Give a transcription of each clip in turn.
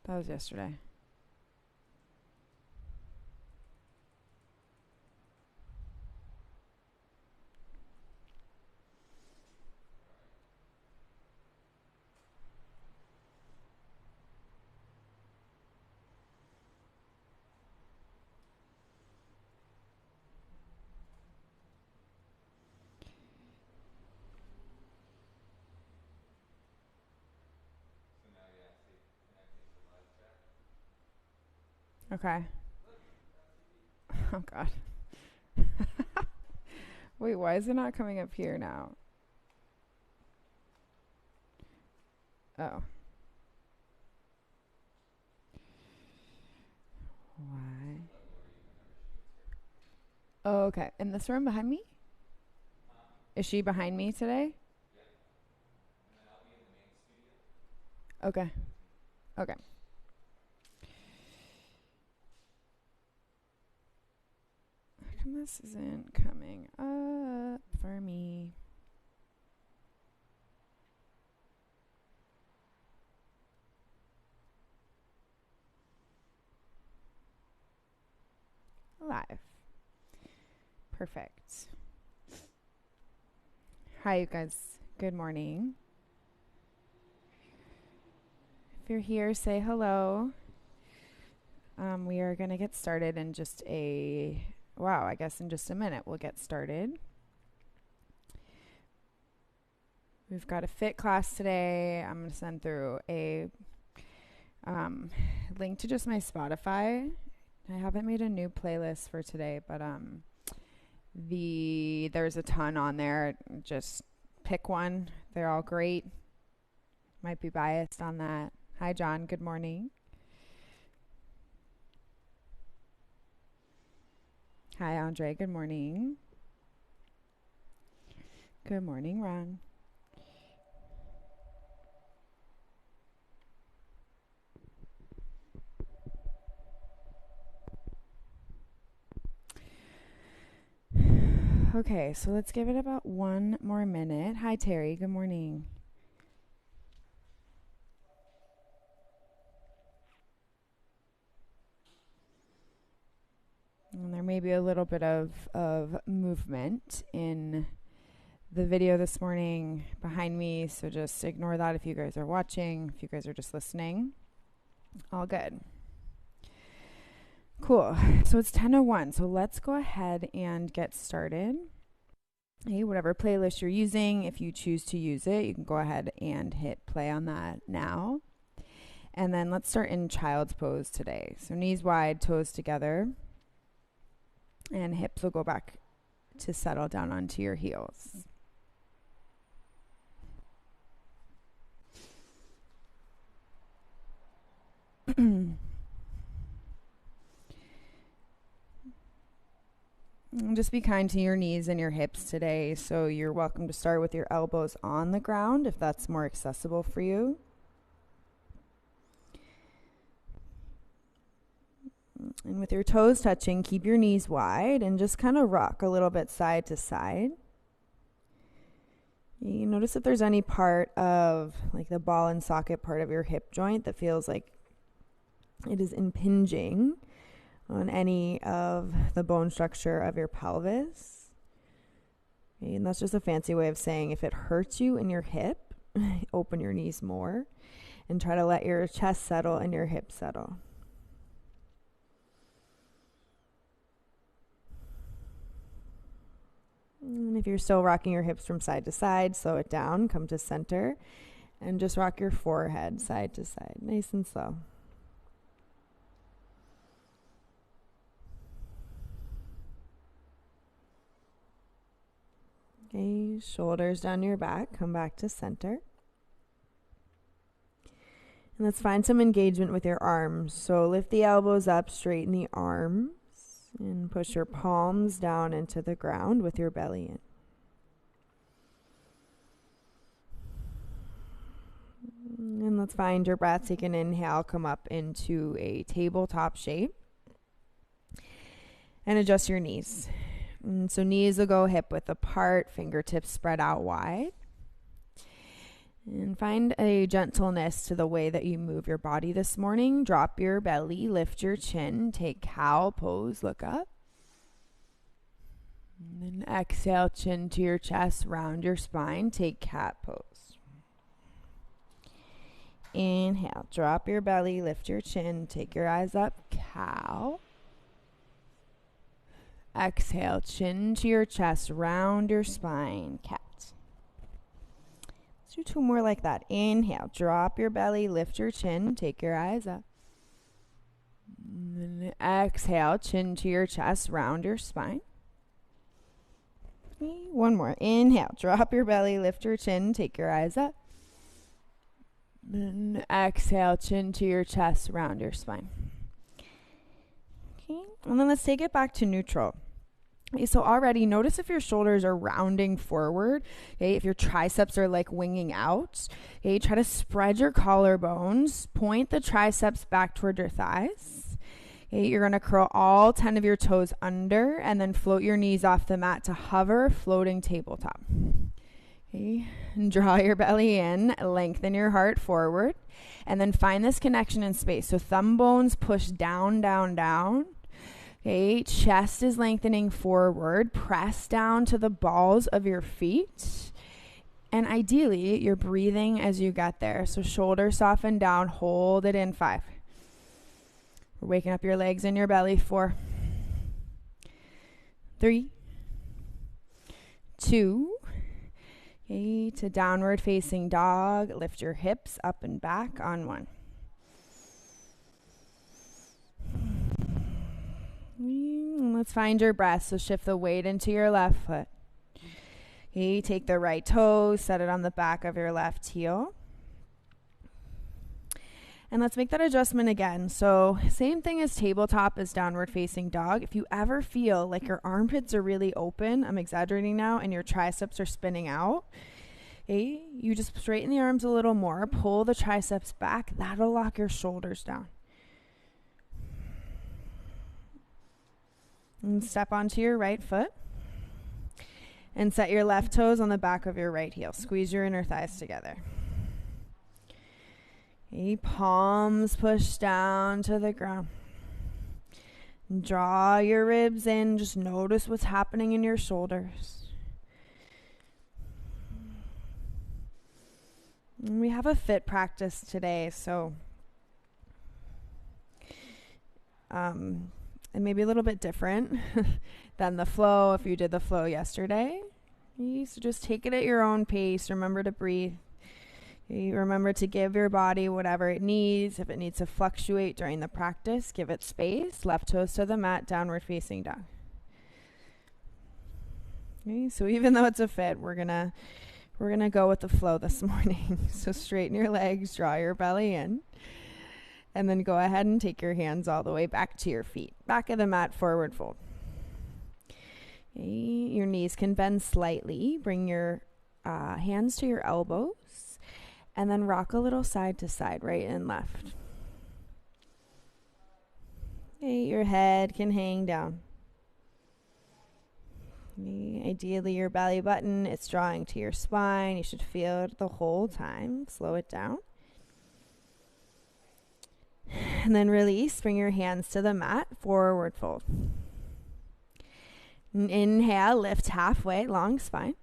That was yesterday. Okay. Oh, God. Wait, why is it not coming up here now? Oh. Why? Oh, okay. In this room behind me? Is she behind me today? Okay. Okay. How come this isn't coming up for me? Live. Perfect. Hi, you guys. Good morning. If you're here, say hello. We are going to get started in just I guess in just a minute we'll get started. We've got a fit class today. I'm going to send through a link to just my Spotify. I haven't made a new playlist for today, but there's a ton on there. Just pick one. They're all great. Might be biased on that. Hi, John. Good morning. Hi, Andre. Good morning. Good morning, Ron. Okay, so let's give it about 1 more minute. Hi, Terry. Good morning. And there may be a little bit of movement in the video this morning behind me, so just ignore that if you guys are watching, if you guys are just listening. All good. Cool. So it's 10:01, so let's go ahead and get started. Hey, whatever playlist you're using, if you choose to use it, you can go ahead and hit play on that now. And then let's start in child's pose today. So knees wide, toes together, and hips will go back to settle down onto your heels. Just be kind to your knees and your hips today. So you're welcome to start with your elbows on the ground if that's more accessible for you. And with your toes touching, keep your knees wide and just kind of rock a little bit side to side. You notice if there's any part of like the ball and socket part of your hip joint that feels like it is impinging on any of the bone structure of your pelvis. Okay, and that's just a fancy way of saying if it hurts you in your hip, open your knees more and try to let your chest settle and your hips settle. And if you're still rocking your hips from side to side, slow it down, come to center, and just rock your forehead side to side, nice and slow. Okay, shoulders down your back, come back to center. And let's find some engagement with your arms. So lift the elbows up, straighten the arms, and push your palms down into the ground with your belly in. And let's find your breath. Take an inhale, come up into a tabletop shape. And adjust your knees. And so knees will go hip width apart, fingertips spread out wide. And find a gentleness to the way that you move your body this morning. Drop your belly, lift your chin, take cow pose, look up. And then exhale, chin to your chest, round your spine, take cat pose. Inhale, drop your belly, lift your chin, take your eyes up, cow. Exhale, chin to your chest, round your spine, cat. Let's do 2 more like that. Inhale, drop your belly, lift your chin, take your eyes up. And exhale, chin to your chest, round your spine. 1 more. Inhale, drop your belly, lift your chin, take your eyes up. And exhale, chin to your chest, round your spine. Okay, and then let's take it back to neutral. Okay, so already notice if your shoulders are rounding forward, okay, if your triceps are like winging out, okay, try to spread your collarbones, point the triceps back toward your thighs. Okay, you're going to curl all 10 of your toes under and then float your knees off the mat to hover, floating tabletop. Okay, and draw your belly in, lengthen your heart forward, and then find this connection in space. So thumb bones push down, down, down. Okay, chest is lengthening forward, press down to the balls of your feet. And ideally, you're breathing as you get there. So shoulders soften down, hold it in 5. We're waking up your legs and your belly. 4, 3, 2, okay, to downward facing dog. Lift your hips up and back on 1. Let's find your breath. So shift the weight into your left foot. Okay, take the right toe, set it on the back of your left heel. And let's make that adjustment again. So same thing as tabletop as downward facing dog. If you ever feel like your armpits are really open, I'm exaggerating now, and your triceps are spinning out, okay, you just straighten the arms a little more, pull the triceps back. That'll lock your shoulders down. And step onto your right foot and set your left toes on the back of your right heel. Squeeze your inner thighs together. Okay, palms push down to the ground. Draw your ribs in. Just notice what's happening in your shoulders. And we have a fit practice today, so it may be a little bit different than the flow if you did the flow yesterday. Okay, so just take it at your own pace. Remember to breathe. Okay, remember to give your body whatever it needs. If it needs to fluctuate during the practice, give it space. Left toes to the mat, downward facing dog. Okay, so even though it's a fit, we're gonna go with the flow this morning. So straighten your legs, draw your belly in. And then go ahead and take your hands all the way back to your feet. Back of the mat, forward fold. Okay, your knees can bend slightly. Bring your hands to your elbows. And then rock a little side to side, right and left. Okay, your head can hang down. Okay, ideally, your belly button, it's drawing to your spine. You should feel it the whole time. Slow it down. And then release, bring your hands to the mat, forward fold. And inhale, lift halfway, long spine.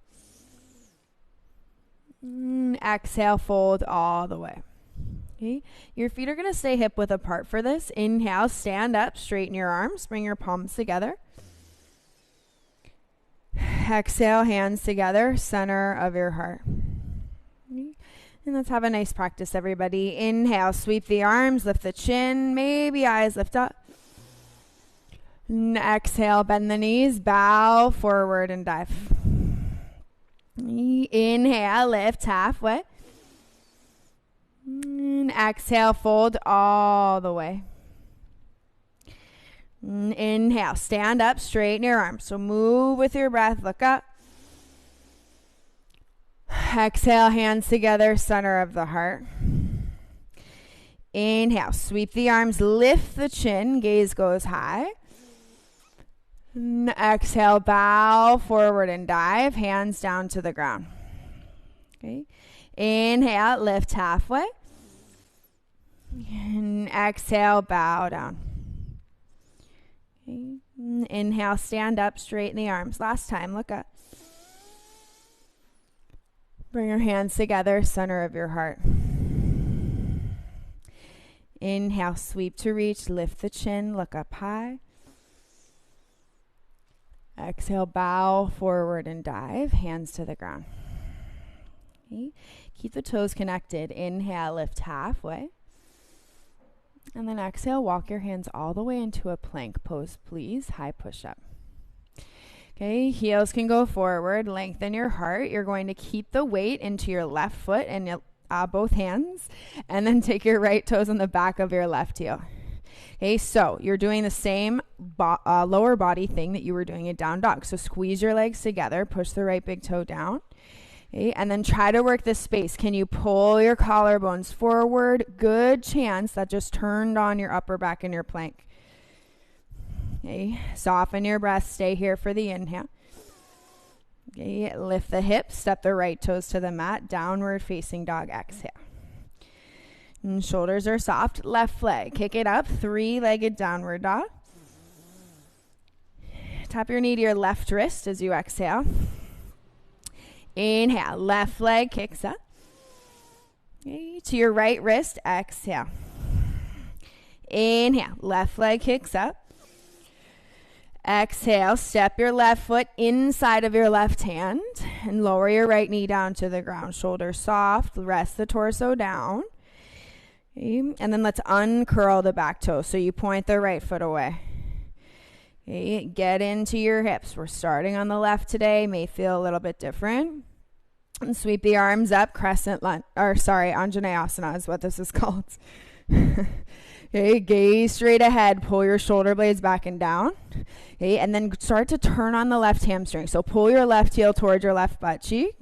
And exhale, fold all the way. Okay, your feet are going to stay hip width apart for this. Inhale, stand up, straighten your arms, bring your palms together. Exhale, hands together, center of your heart. Okay. And let's have a nice practice, everybody. Inhale, sweep the arms, lift the chin, maybe eyes lift up. And exhale, bend the knees, bow forward and dive. Inhale, lift halfway. And exhale, fold all the way. And inhale, stand up, straighten your arms. So move with your breath, look up. Exhale, hands together, center of the heart. Inhale, sweep the arms, lift the chin, gaze goes high. And exhale, bow forward and dive, hands down to the ground. Okay. Inhale, lift halfway. And exhale, bow down. Okay. Inhale, stand up, straighten the arms. Last time, look up. Bring your hands together, center of your heart. Inhale, sweep to reach, lift the chin, look up high. Exhale, bow forward and dive, hands to the ground. Okay. Keep the toes connected. Inhale, lift halfway. And then exhale, walk your hands all the way into a plank pose, please. High push-up. Okay, heels can go forward. Lengthen your heart. You're going to keep the weight into your left foot and both hands. And then take your right toes on the back of your left heel. Okay, so you're doing the same lower body thing that you were doing in down dog. So squeeze your legs together. Push the right big toe down. Okay, and then try to work this space. Can you pull your collarbones forward? Good chance that just turned on your upper back in your plank. Okay, soften your breath. Stay here for the inhale. Okay, lift the hips. Step the right toes to the mat. Downward facing dog. Exhale. And shoulders are soft. Left leg. Kick it up. Three-legged downward dog. Tap your knee to your left wrist as you exhale. Inhale, left leg kicks up. Okay, to your right wrist, exhale. Inhale, left leg kicks up. Exhale, step your left foot inside of your left hand and lower your right knee down to the ground. Shoulders soft, rest the torso down. Okay, and then let's uncurl the back toe. So you point the right foot away. Okay, get into your hips. We're starting on the left today. May feel a little bit different. And sweep the arms up, crescent lunge, Anjaneyasana is what this is called. Okay, gaze straight ahead. Pull your shoulder blades back and down. Okay, and then start to turn on the left hamstring. So pull your left heel towards your left butt cheek.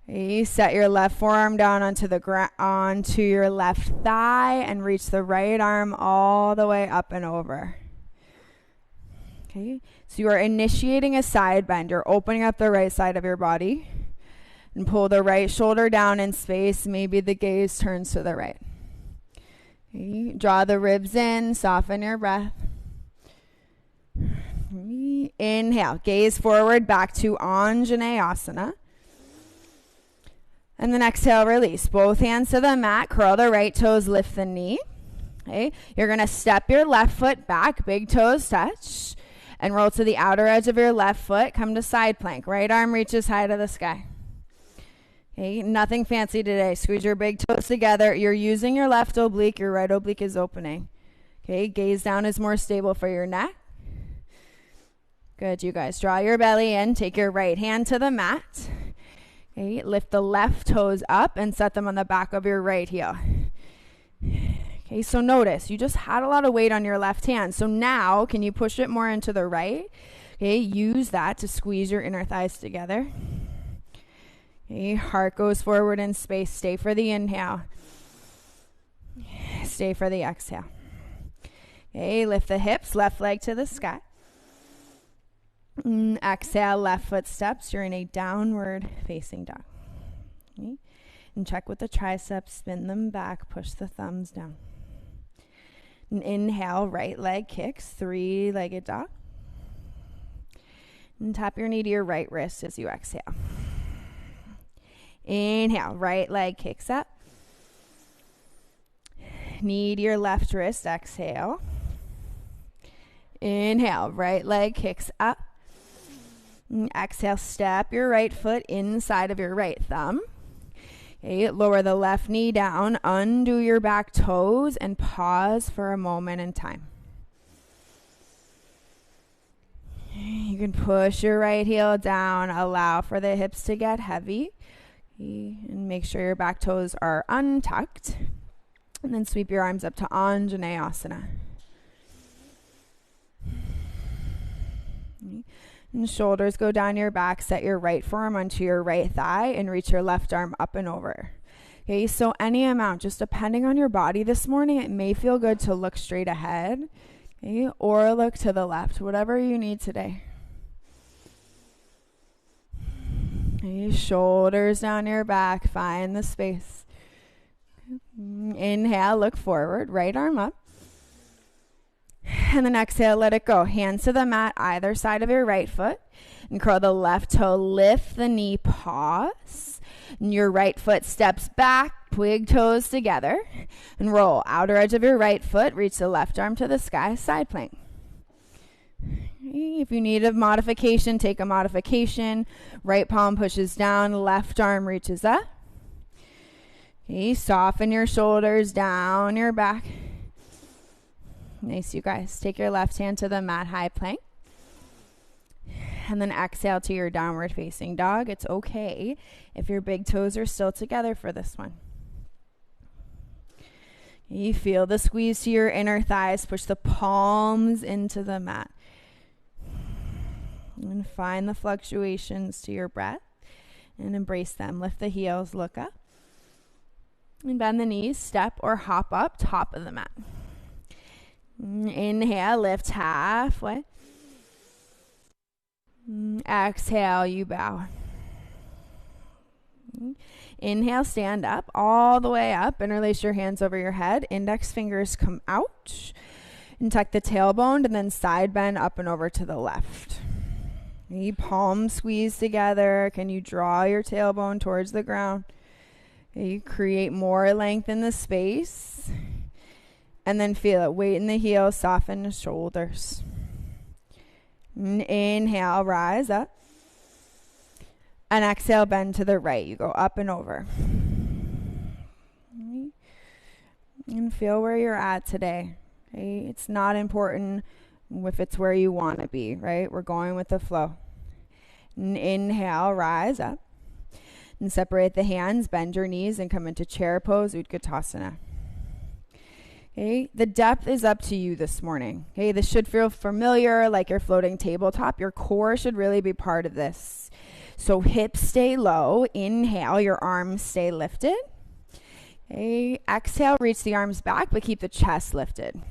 Okay, set your left forearm down onto your left thigh and reach the right arm all the way up and over. Okay, so you are initiating a side bend. You're opening up the right side of your body. And pull the right shoulder down in space. Maybe the gaze turns to the right. Okay. Draw the ribs in. Soften your breath. Inhale. Gaze forward back to Anjaneyasana. And then exhale, release. Both hands to the mat. Curl the right toes. Lift the knee. Okay. You're going to step your left foot back. Big toes touch. And roll to the outer edge of your left foot. Come to side plank. Right arm reaches high to the sky. Okay, nothing fancy today. Squeeze your big toes together. You're using your left oblique. Your right oblique is opening. Okay, gaze down is more stable for your neck. Good, you guys. Draw your belly in. Take your right hand to the mat. Okay, lift the left toes up and set them on the back of your right heel. Okay, so notice, you just had a lot of weight on your left hand. So now, can you push it more into the right? Okay, use that to squeeze your inner thighs together. Okay, heart goes forward in space. Stay for the inhale. Stay for the exhale. Okay, lift the hips, left leg to the sky. Exhale, left foot steps. You're in a downward facing dog. Okay, and check with the triceps. Spin them back. Push the thumbs down. And inhale, right leg kicks. Three-legged dog. And tap your knee to your right wrist as you exhale. Inhale, right leg kicks up. Knee to your left wrist, exhale. Inhale, right leg kicks up. Exhale, step your right foot inside of your right thumb. Okay, lower the left knee down, undo your back toes, and pause for a moment in time. You can push your right heel down, allow for the hips to get heavy. And make sure your back toes are untucked. And then sweep your arms up to Anjaneyasana. And shoulders go down your back. Set your right forearm onto your right thigh and reach your left arm up and over. Okay, so any amount, just depending on your body this morning, it may feel good to look straight ahead, okay, or look to the left, whatever you need today. Okay, shoulders down your back, find the space. Inhale, look forward, right arm up. And then exhale, let it go. Hands to the mat, either side of your right foot. And curl the left toe, lift the knee, pause. And your right foot steps back, big toes together. And roll. Outer edge of your right foot, reach the left arm to the sky, side plank. If you need a modification, take a modification. Right palm pushes down, left arm reaches up. Okay, soften your shoulders, down your back. Nice, you guys. Take your left hand to the mat, high plank. And then exhale to your downward facing dog. It's okay if your big toes are still together for this one. You feel the squeeze to your inner thighs. Push the palms into the mat. And find the fluctuations to your breath and embrace them. Lift the heels, look up. And bend the knees, step or hop up, top of the mat. Inhale, lift halfway. Exhale, you bow. Inhale, stand up, all the way up. Interlace your hands over your head. Index fingers come out. And tuck the tailbone and then side bend up and over to the left. Palms squeeze together. Can you draw your tailbone towards the ground? You create more length in the space. And then feel it. Weight in the heels, soften the shoulders. Inhale, rise up. And exhale, bend to the right. You go up and over. And feel where you're at today. Okay? It's not important if it's where you want to be, right? We're going with the flow. Inhale, rise up. And separate the hands, bend your knees, and come into chair pose, Utkatasana. Okay, the depth is up to you this morning. Okay, this should feel familiar, like you're floating tabletop. Your core should really be part of this. So hips stay low. Inhale, your arms stay lifted. Okay, exhale, reach the arms back, but keep the chest lifted.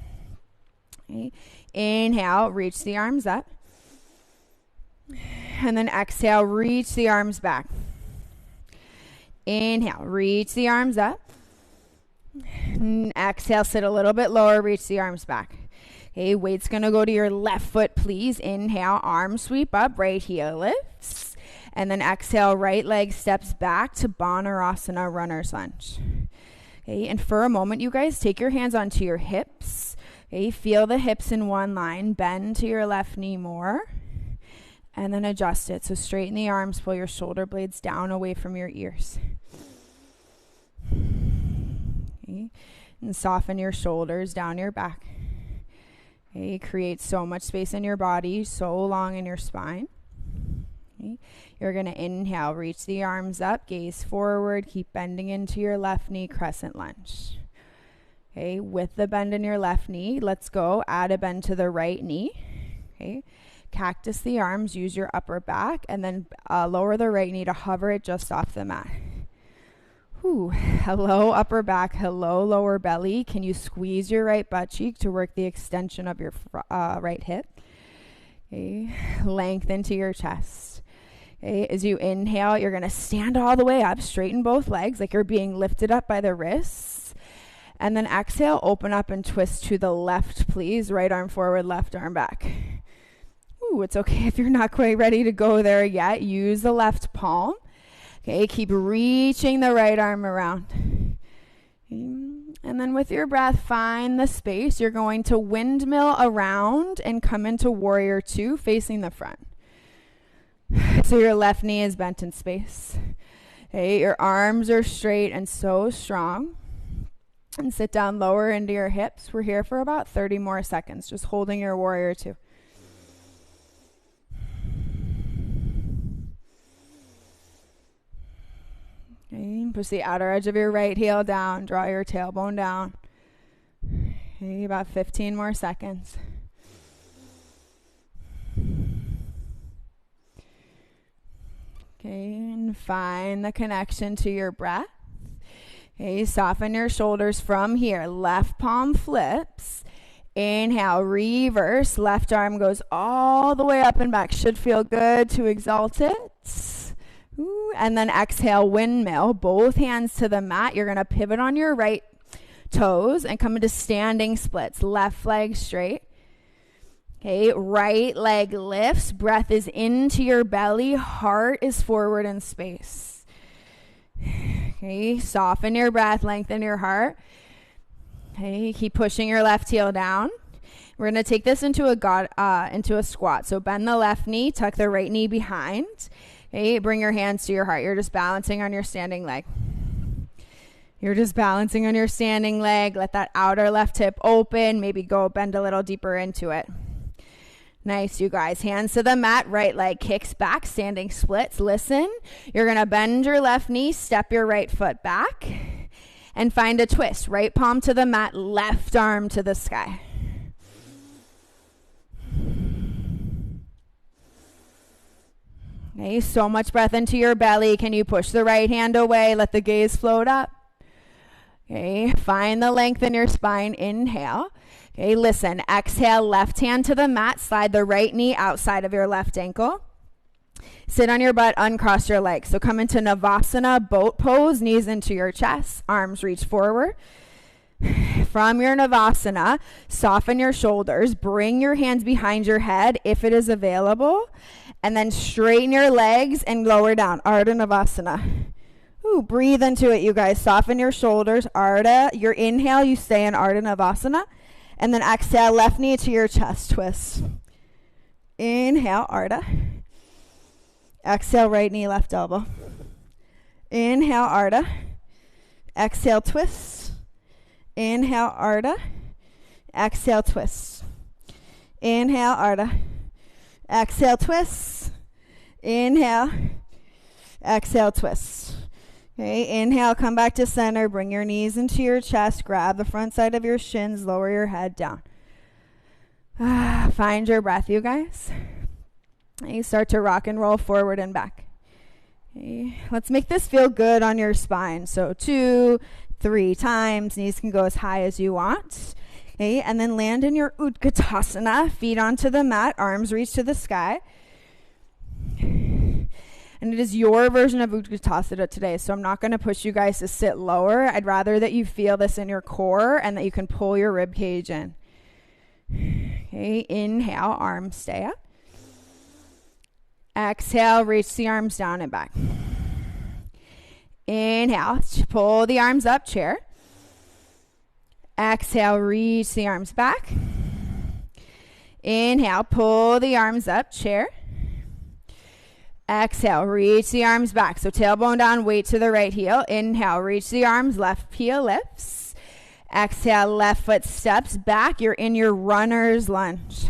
Okay, inhale, reach the arms up. And then exhale, reach the arms back. Inhale, reach the arms up. Exhale, sit a little bit lower, reach the arms back. Okay, weight's gonna go to your left foot, please. Inhale, arms sweep up, right heel lifts. And then exhale, right leg steps back to Banarasana, runner's lunge. Okay, and for a moment, you guys, take your hands onto your hips. Okay, feel the hips in one line. Bend to your left knee more. And then adjust it. So straighten the arms, pull your shoulder blades down away from your ears. Okay. And soften your shoulders down your back. Okay. Create so much space in your body, so long in your spine. Okay. You're going to inhale, reach the arms up, gaze forward, keep bending into your left knee, crescent lunge. Okay. With the bend in your left knee, let's go. Add a bend to the right knee. Okay. Cactus the arms, use your upper back, and then lower the right knee to hover it just off the mat. Whew. Hello, upper back. Hello, lower belly. Can you squeeze your right butt cheek to work the extension of your right hip? Okay. Lengthen to your chest. Okay. As you inhale, you're going to stand all the way up, straighten both legs like you're being lifted up by the wrists. And then exhale, open up and twist to the left, please. Right arm forward, left arm back. It's okay if you're not quite ready to go there yet. Use the left palm. Okay, keep reaching the right arm around. And then with your breath, find the space. You're going to windmill around and come into warrior two, facing the front. So your left knee is bent in space. Okay, your arms are straight and so strong. And sit down lower into your hips. We're here for about 30 more seconds, just holding your warrior two. Okay, push the outer edge of your right heel down. Draw your tailbone down. Okay, about 15 more seconds. Okay, and find the connection to your breath. Okay, soften your shoulders from here. Left palm flips. Inhale, reverse. Left arm goes all the way up and back. Should feel good to exalt it. Ooh, And then exhale, windmill. Both hands to the mat. You're going to pivot on your right toes and come into standing splits. Left leg straight. Okay, right leg lifts. Breath is into your belly. Heart is forward in space. Okay, soften your breath, lengthen your heart. Okay, keep pushing your left heel down. We're going to take this into a squat. So bend the left knee, tuck the right knee behind. Okay, bring your hands to your heart. You're just balancing on your standing leg. You're just balancing on your standing leg. Let that outer left hip open. Maybe go bend a little deeper into it. Nice, you guys. Hands to the mat. Right leg kicks back. Standing splits. Listen. You're going to bend your left knee. Step your right foot back. And find a twist. Right palm to the mat. Left arm to the sky. Okay, so much breath into your belly. Can you push the right hand away? Let the gaze float up. Okay, find the length in your spine. Inhale. Okay, listen. Exhale, left hand to the mat. Slide the right knee outside of your left ankle. Sit on your butt, uncross your legs. So come into Navasana, boat pose, knees into your chest, arms reach forward. From your Navasana, soften your shoulders, bring your hands behind your head if it is available, and then straighten your legs and lower down. Ardha Navasana. Ooh, breathe into it, you guys. Soften your shoulders. Ardha. Your inhale, you stay in Ardha Navasana. And then exhale, left knee to your chest twist. Inhale, Ardha. Exhale, right knee, left elbow. Inhale, Ardha. Exhale, twist. Inhale, Ardha. Exhale, twist. Inhale, Ardha. Exhale, twist. Inhale. Exhale, twist. Okay, inhale, come back to center. Bring your knees into your chest. Grab the front side of your shins. Lower your head down. Find your breath, you guys. And you start to rock and roll forward and back. Okay, let's make this feel good on your spine. So 2, 3 times. Knees can go as high as you want. Okay, and then land in your Utkatasana. Feet onto the mat. Arms reach to the sky. And it is your version of Utkatasana today, so I'm not going to push you guys to sit lower. I'd rather that you feel this in your core and that you can pull your rib cage in. Okay, inhale, arms stay up. Exhale, reach the arms down and back. Inhale, pull the arms up, chair. Exhale, reach the arms back. Inhale, pull the arms up, chair. Exhale, reach the arms back. So tailbone down, weight to the right heel. Inhale, reach the arms, left heel lifts. Exhale, left foot steps back. You're in your runner's lunge.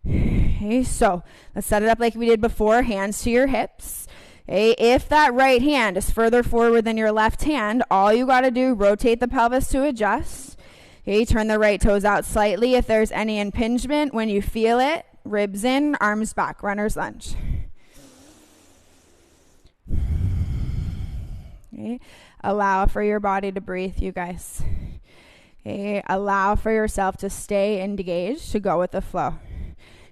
Okay, so let's set it up like we did before. Hands to your hips. Okay, if that right hand is further forward than your left hand, all you got to do, rotate the pelvis to adjust. Okay, turn the right toes out slightly if there's any impingement. When you feel it, ribs in, arms back, runner's lunge. Okay. Allow for your body to breathe, you guys. Okay. Allow for yourself to stay engaged, to go with the flow.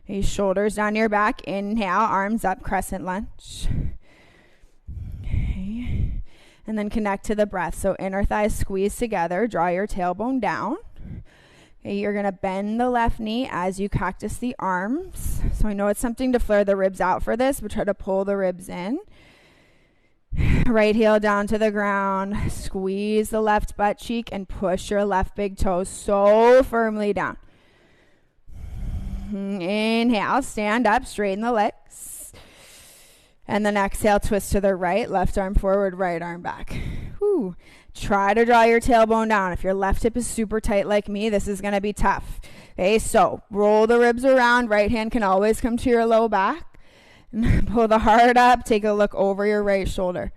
Okay. Shoulders down your back. Inhale, arms up, crescent lunge. Okay. And then connect to the breath. So inner thighs squeeze together. Draw your tailbone down. Okay. You're going to bend the left knee as you cactus the arms. So I know it's something to flare the ribs out for this, but try to pull the ribs in. Right heel down to the ground. Squeeze the left butt cheek and push your left big toe so firmly down. Inhale, stand up, straighten the legs. And then exhale, twist to the right. Left arm forward, right arm back. Whew. Try to draw your tailbone down. If your left hip is super tight like me, this is going to be tough. Okay, so roll the ribs around. Right hand can always come to your low back. Pull the heart up. Take a look over your right shoulder.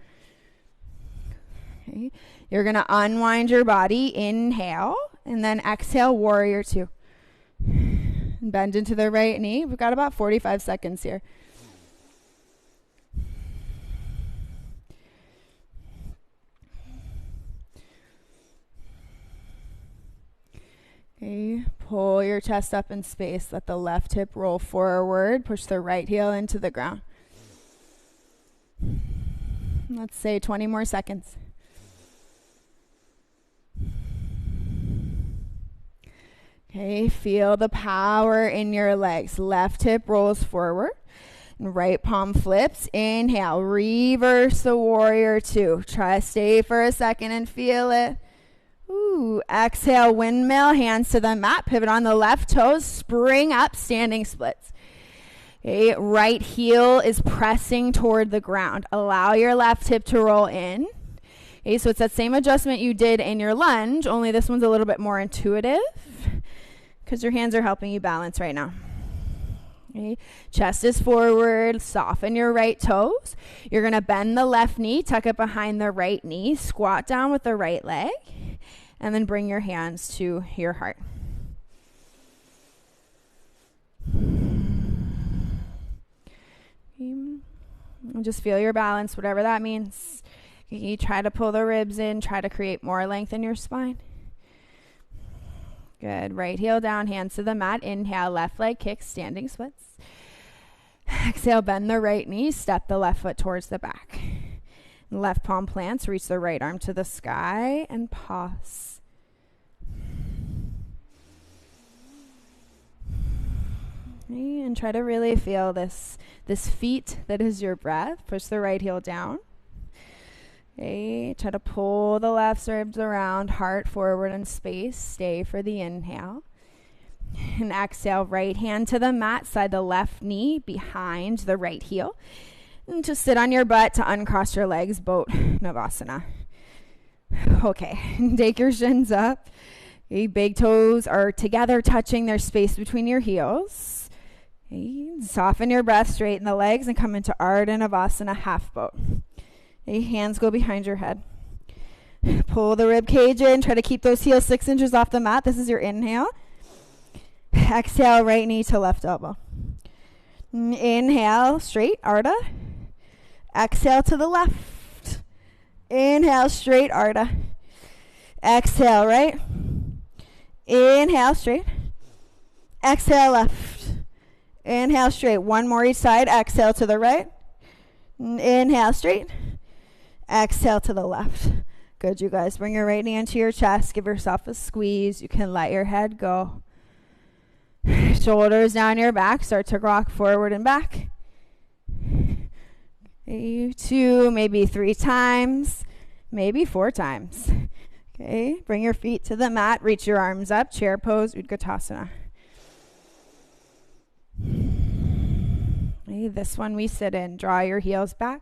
Okay. You're going to unwind your body. Inhale. And then exhale, warrior 2. Bend into the right knee. We've got about 45 seconds here. Okay, pull your chest up in space. Let the left hip roll forward. Push the right heel into the ground. Let's say 20 more seconds. Okay, feel the power in your legs. Left hip rolls forward. And right palm flips. Inhale, reverse the warrior two. Try to stay for a second and feel it. Ooh, exhale, windmill, hands to the mat. Pivot on the left toes. Spring up, standing splits. Okay, right heel is pressing toward the ground. Allow your left hip to roll in. Okay, so it's that same adjustment you did in your lunge, only this one's a little bit more intuitive because your hands are helping you balance right now. Okay, chest is forward, soften your right toes. You're going to bend the left knee, tuck it behind the right knee, squat down with the right leg, and then bring your hands to your heart. Okay, just feel your balance, whatever that means. You try to pull the ribs in, try to create more length in your spine. Good. Right heel down, hands to the mat. Inhale, left leg kick, standing splits. Exhale, bend the right knee, step the left foot towards the back. Left palm plants, reach the right arm to the sky, and pause. Okay, and try to really feel this feet that is your breath. Push the right heel down. Okay, try to pull the left ribs around, heart forward in space. Stay for the inhale. And exhale, right hand to the mat, slide the left knee behind the right heel. And just sit on your butt to uncross your legs, boat Navasana. Okay, take your shins up. Okay, big toes are together, touching their space between your heels. Okay, soften your breath, straighten the legs, and come into Ardha Navasana, half boat. Okay, hands go behind your head. Pull the rib cage in. Try to keep those heels 6 inches off the mat. This is your inhale. Exhale, right knee to left elbow. Inhale, straight, Ardha. Exhale to the left. Inhale, straight, Ardha. Exhale, right. Inhale, straight. Exhale, left. Inhale, straight. One more each side. Exhale to the right. Inhale, straight. Exhale to the left. Good, you guys. Bring your right knee into your chest. Give yourself a squeeze. You can let your head go. Shoulders down your back. Start to rock forward and back. 2, maybe 3 times. Maybe 4 times. Okay. Bring your feet to the mat. Reach your arms up. Chair pose, Utkatasana. Okay, this one we sit in. Draw your heels back.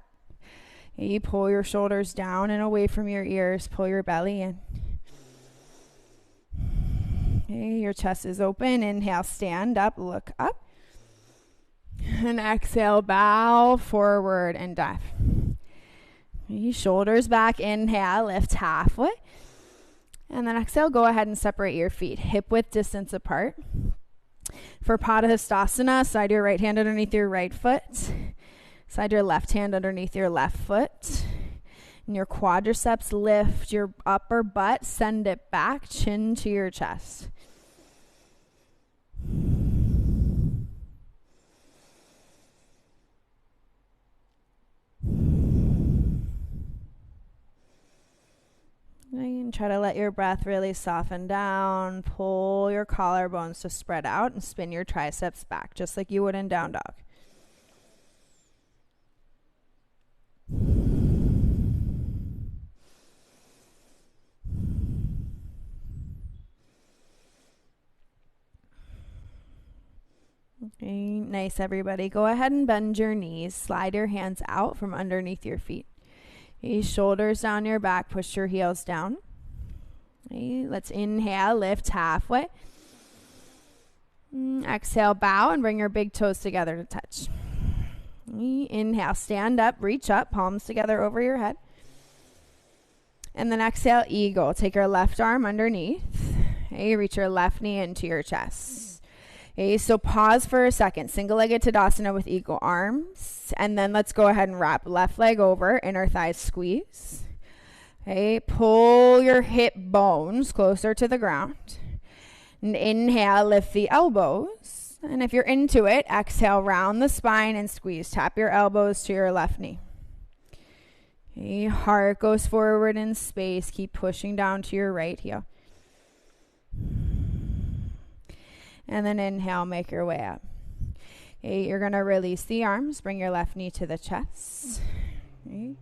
You pull your shoulders down and away from your ears. Pull your belly in. Okay, your chest is open. Inhale, stand up, look up. And exhale, bow forward and dive. Okay, shoulders back. Inhale, lift halfway. And then exhale, go ahead and separate your feet. Hip width distance apart. For Padahastasana, slide your right hand underneath your right foot. Slide your left hand underneath your left foot. And your quadriceps lift your upper butt. Send it back, chin to your chest. And try to let your breath really soften down. Pull your collarbones to spread out and spin your triceps back, just like you would in down dog. Okay, nice, everybody. Go ahead and bend your knees. Slide your hands out from underneath your feet. Okay, shoulders down your back. Push your heels down. Okay, let's inhale, lift halfway. Exhale, bow, and bring your big toes together to touch. Okay, inhale, stand up, reach up, palms together over your head. And then exhale, eagle. Take your left arm underneath. Okay, reach your left knee into your chest. Okay, so pause for a second. Single-legged Tadasana with eagle arms. And then let's go ahead and wrap left leg over, inner thighs squeeze. Okay, pull your hip bones closer to the ground. And inhale, lift the elbows. And if you're into it, exhale, round the spine and squeeze. Tap your elbows to your left knee. Okay, heart goes forward in space. Keep pushing down to your right heel. And then inhale, make your way up. Okay, you're going to release the arms. Bring your left knee to the chest. Okay.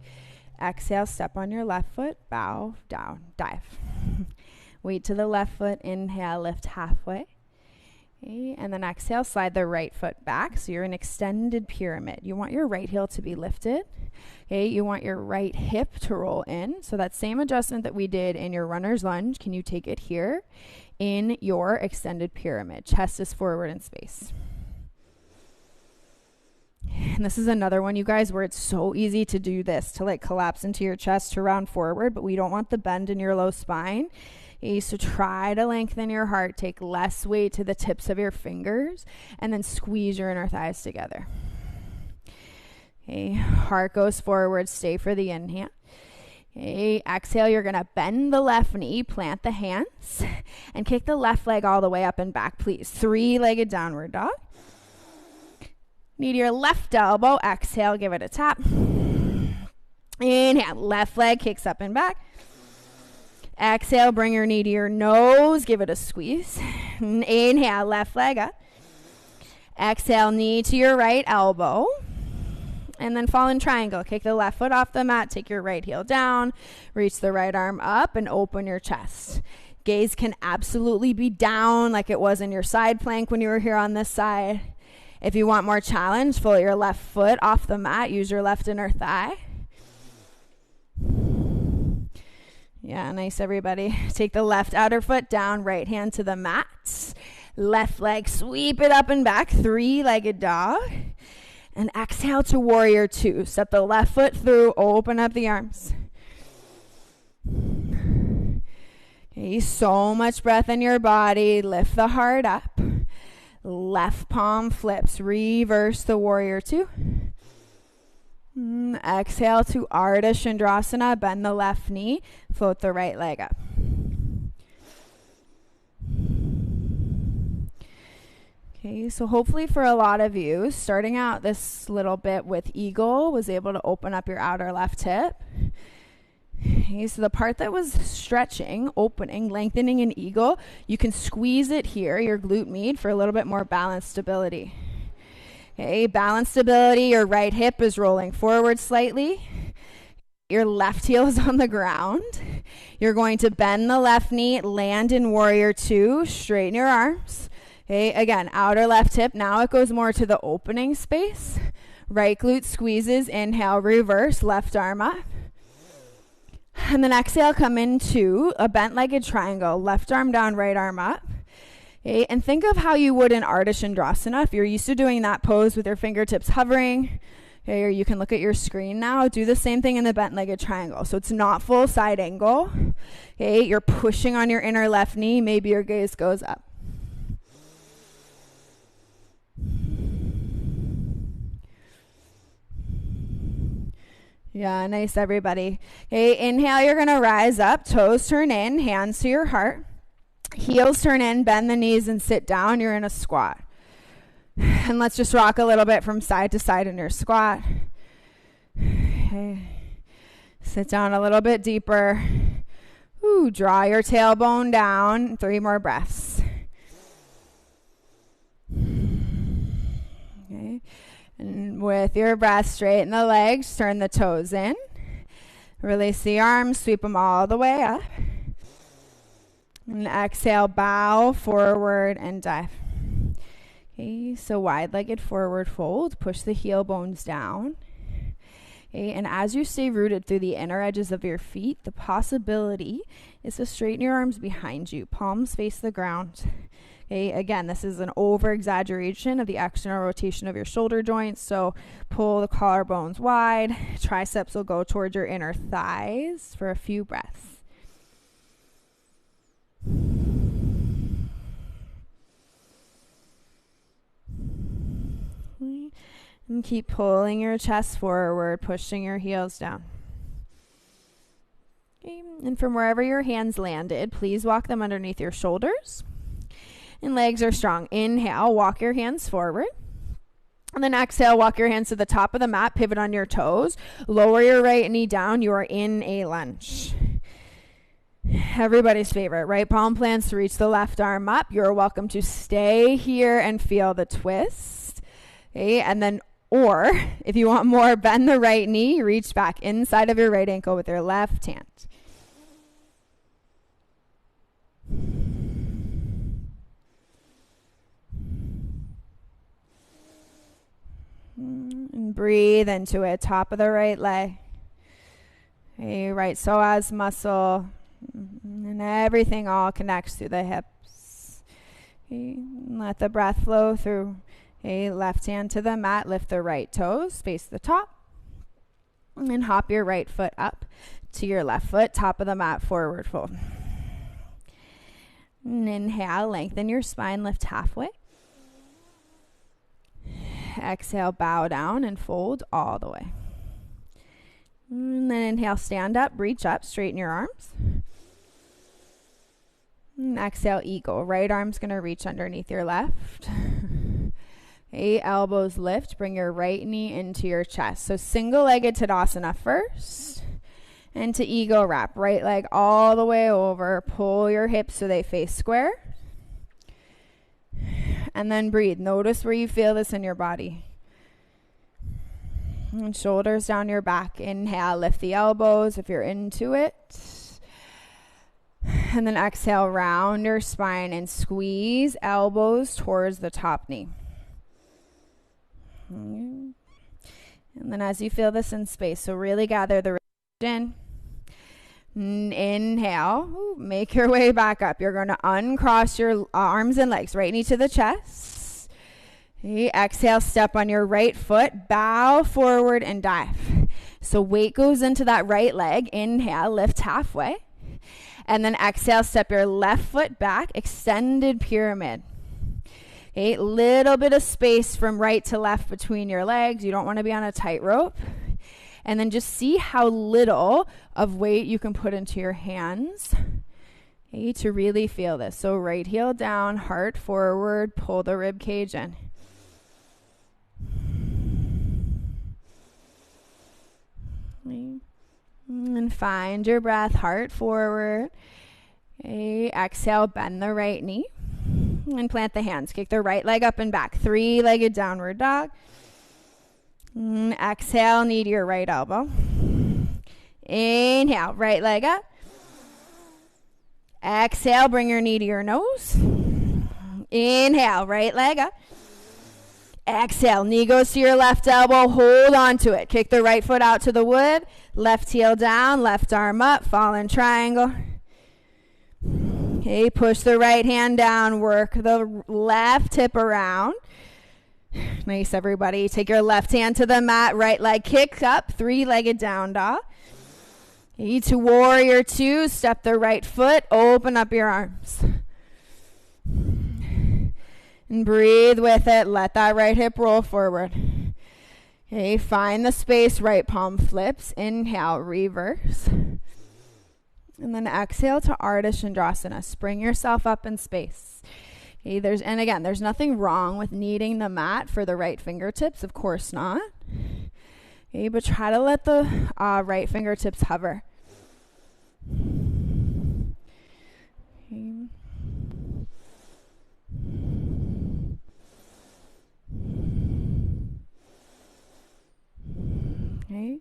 Exhale, step on your left foot. Bow, down, dive. Weight to the left foot. Inhale, lift halfway. Okay, and then exhale, slide the right foot back. So you're in extended pyramid. You want your right heel to be lifted. Okay, you want your right hip to roll in. So that same adjustment that we did in your runner's lunge, can you take it here in your extended pyramid? Chest is forward in space. And this is another one, you guys, where it's so easy to do this, to like collapse into your chest, to round forward, but we don't want the bend in your low spine. Okay, so try to lengthen your heart, take less weight to the tips of your fingers, and then squeeze your inner thighs together. Okay, heart goes forward, stay for the inhale. Okay, exhale, you're going to bend the left knee, plant the hands, and kick the left leg all the way up and back, please. 3-legged downward dog. Knee to your left elbow, exhale, give it a tap. Inhale, left leg kicks up and back. Exhale, bring your knee to your nose, give it a squeeze. Inhale, left leg up. Exhale, knee to your right elbow. And then fall in triangle. Kick the left foot off the mat, take your right heel down, reach the right arm up, and open your chest. Gaze can absolutely be down like it was in your side plank when you were here on this side. If you want more challenge, float your left foot off the mat, use your left inner thigh. Yeah, nice, everybody. Take the left outer foot down, right hand to the mat. Left leg, sweep it up and back, 3-legged dog. And exhale to warrior 2. Step the left foot through, open up the arms. Okay, so much breath in your body. Lift the heart up. Left palm flips, reverse the warrior 2. Exhale to Ardha Chandrasana, bend the left knee, float the right leg up. Okay, so hopefully for a lot of you, starting out this little bit with eagle was able to open up your outer left hip. Okay, so the part that was stretching, opening, lengthening in eagle, you can squeeze it here, your glute med, for a little bit more balance stability. Okay, balance stability, your right hip is rolling forward slightly. Your left heel is on the ground. You're going to bend the left knee, land in warrior 2, straighten your arms. Okay, again, outer left hip. Now it goes more to the opening space. Right glute squeezes, inhale, reverse, left arm up. And then exhale, come into a bent-legged triangle. Left arm down, right arm up. Okay, and think of how you would in Ardha Chandrasana. If you're used to doing that pose with your fingertips hovering, okay, or you can look at your screen now, do the same thing in the bent-legged triangle. So it's not full side angle. Okay, you're pushing on your inner left knee. Maybe your gaze goes up. Yeah, nice, everybody. Okay, inhale, you're going to rise up. Toes turn in, hands to your heart. Heels turn in, bend the knees, and sit down. You're in a squat. And let's just rock a little bit from side to side in your squat. Okay. Sit down a little bit deeper. Ooh, draw your tailbone down. 3 more breaths. Okay. And with your breath, straighten the legs, turn the toes in. Release the arms, sweep them all the way up. And exhale, bow forward and dive. Okay, so wide-legged forward fold. Push the heel bones down. Okay, and as you stay rooted through the inner edges of your feet, the possibility is to straighten your arms behind you. Palms face the ground. Okay, again, this is an over-exaggeration of the external rotation of your shoulder joints. So pull the collarbones wide. Triceps will go towards your inner thighs for a few breaths. And keep pulling your chest forward, pushing your heels down. Okay, and from wherever your hands landed, please walk them underneath your shoulders. And legs are strong. Inhale, walk your hands forward. And then exhale, walk your hands to the top of the mat, pivot on your toes, lower your right knee down. You are in a lunge. Everybody's favorite, right palm plants to reach the left arm up. You're welcome to stay here and feel the twist. Okay, and then, or if you want more, bend the right knee, reach back inside of your right ankle with your left hand. And breathe into it, top of the right leg. Okay, right psoas muscle. And everything all connects through the hips. Okay, let the breath flow through. Okay, left hand to the mat, lift the right toes, face the top. And then hop your right foot up to your left foot, top of the mat, forward fold. And inhale, lengthen your spine, lift halfway. Exhale, bow down and fold all the way. And then inhale, stand up, reach up, straighten your arms. And exhale, eagle. Right arm's going to reach underneath your left. Okay, elbows lift. Bring your right knee into your chest. So single-legged Tadasana first. And to eagle wrap. Right leg all the way over. Pull your hips so they face square. And then breathe. Notice where you feel this in your body. And shoulders down your back. Inhale, lift the elbows if you're into it. And then exhale, round your spine and squeeze elbows towards the top knee. And then as you feel this in space, so really gather the in. Inhale, make your way back up. You're going to uncross your arms and legs, right knee to the chest. Okay, exhale, step on your right foot, bow forward and dive. So weight goes into that right leg. Inhale, lift halfway. And then exhale, step your left foot back, extended pyramid. Okay, little bit of space from right to left between your legs. You don't want to be on a tightrope. And then just see how little of weight you can put into your hands, okay, to really feel this. So right heel down, heart forward, pull the rib cage in. Okay. And find your breath, heart forward. Okay, exhale, bend the right knee. And plant the hands. Kick the right leg up and back. Three-legged downward dog. Exhale, knee to your right elbow. Inhale, right leg up. Exhale, bring your knee to your nose. Inhale, right leg up. Exhale, knee goes to your left elbow. Hold on to it. Kick the right foot out to the wood. Left heel down, left arm up, fallen triangle. Okay, push the right hand down, work the left hip around. Nice, everybody. Take your left hand to the mat, right leg kick up, three-legged down dog. Okay, to warrior two, step the right foot, open up your arms. And breathe with it. Let that right hip roll forward. Okay, find the space, right palm flips. Inhale, reverse. And then exhale to Ardha Chandrasana. Spring yourself up in space. Okay, there's nothing wrong with kneading the mat for the right fingertips. Of course not. Okay, but try to let the right fingertips hover. Okay. Okay.